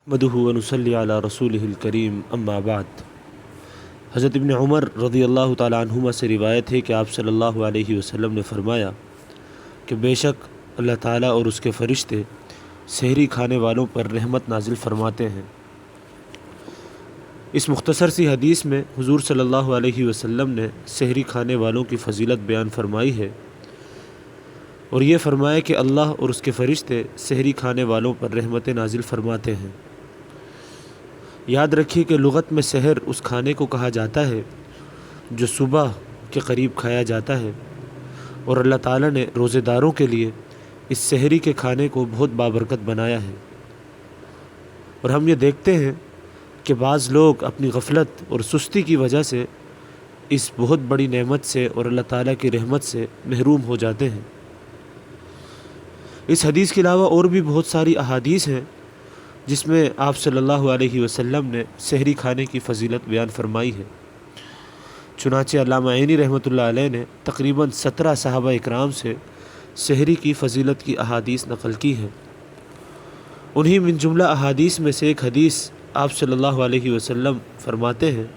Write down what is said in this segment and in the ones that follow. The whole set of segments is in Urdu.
نحمدہ ونصلی علی رسولہ الکریم اما بعد۔ حضرت ابن عمر رضی اللہ تعالیٰ عنہما سے روایت ہے کہ آپ صلی اللہ علیہ وسلم نے فرمایا کہ بے شک اللہ تعالیٰ اور اس کے فرشتے سحری کھانے والوں پر رحمت نازل فرماتے ہیں۔ اس مختصر سی حدیث میں حضور صلی اللہ علیہ وسلم نے سحری کھانے والوں کی فضیلت بیان فرمائی ہے، اور یہ فرمایا کہ اللہ اور اس کے فرشتے سحری کھانے والوں پر رحمت نازل فرماتے ہیں۔ یاد رکھیے کہ لغت میں سحر اس کھانے کو کہا جاتا ہے جو صبح کے قریب کھایا جاتا ہے، اور اللہ تعالیٰ نے روزے داروں کے لیے اس سحری کے کھانے کو بہت بابرکت بنایا ہے۔ اور ہم یہ دیکھتے ہیں کہ بعض لوگ اپنی غفلت اور سستی کی وجہ سے اس بہت بڑی نعمت سے اور اللہ تعالیٰ کی رحمت سے محروم ہو جاتے ہیں۔ اس حدیث کے علاوہ اور بھی بہت ساری احادیث ہیں جس میں آپ صلی اللہ علیہ وسلم نے سحری کھانے کی فضیلت بیان فرمائی ہے۔ چنانچہ علامہ عینی رحمۃ اللہ علیہ نے تقریباً 17 صحابہ اکرام سے سحری کی فضیلت کی احادیث نقل کی ہے۔ انہی من جملہ احادیث میں سے ایک حدیث آپ صلی اللہ علیہ وسلم فرماتے ہیں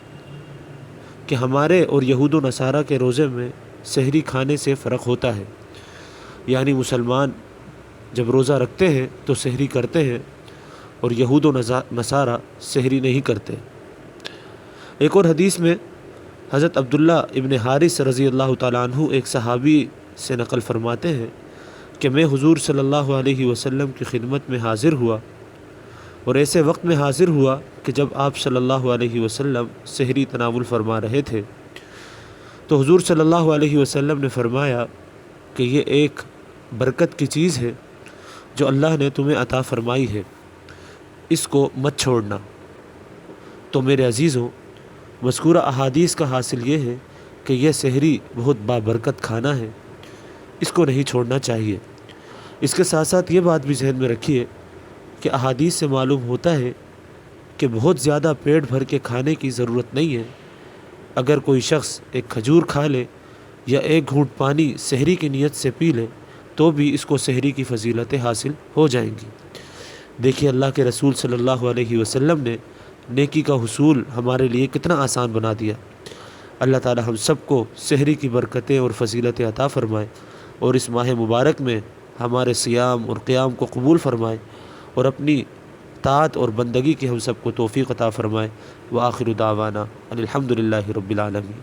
کہ ہمارے اور یہود و نصارہ کے روزے میں سحری کھانے سے فرق ہوتا ہے، یعنی مسلمان جب روزہ رکھتے ہیں تو سحری کرتے ہیں، اور یہود و نصارہ سحری نہیں کرتے۔ ایک اور حدیث میں حضرت عبداللہ ابن حارث رضی اللہ تعالیٰ عنہ ایک صحابی سے نقل فرماتے ہیں کہ میں حضور صلی اللہ علیہ وسلم کی خدمت میں حاضر ہوا، اور ایسے وقت میں حاضر ہوا کہ جب آپ صلی اللہ علیہ وسلم سحری تناول فرما رہے تھے، تو حضور صلی اللہ علیہ وسلم نے فرمایا کہ یہ ایک برکت کی چیز ہے جو اللہ نے تمہیں عطا فرمائی ہے، اس کو مت چھوڑنا۔ تو میرے عزیزوں، مذکورہ احادیث کا حاصل یہ ہے کہ یہ سحری بہت بابرکت کھانا ہے، اس کو نہیں چھوڑنا چاہیے۔ اس کے ساتھ ساتھ یہ بات بھی ذہن میں رکھیے کہ احادیث سے معلوم ہوتا ہے کہ بہت زیادہ پیٹ بھر کے کھانے کی ضرورت نہیں ہے۔ اگر کوئی شخص ایک کھجور کھا لے یا ایک گھونٹ پانی سحری کی نیت سے پی لے تو بھی اس کو سحری کی فضیلتیں حاصل ہو جائیں گی۔ دیکھیے اللہ کے رسول صلی اللہ علیہ وسلم نے نیکی کا حصول ہمارے لیے کتنا آسان بنا دیا۔ اللہ تعالی ہم سب کو سحری کی برکتیں اور فضیلتیں عطا فرمائے، اور اس ماہ مبارک میں ہمارے صیام اور قیام کو قبول فرمائے، اور اپنی طاعت اور بندگی کی ہم سب کو توفیق عطا فرمائے۔ وآخر دعوانا ان الحمد للہ رب العالمین۔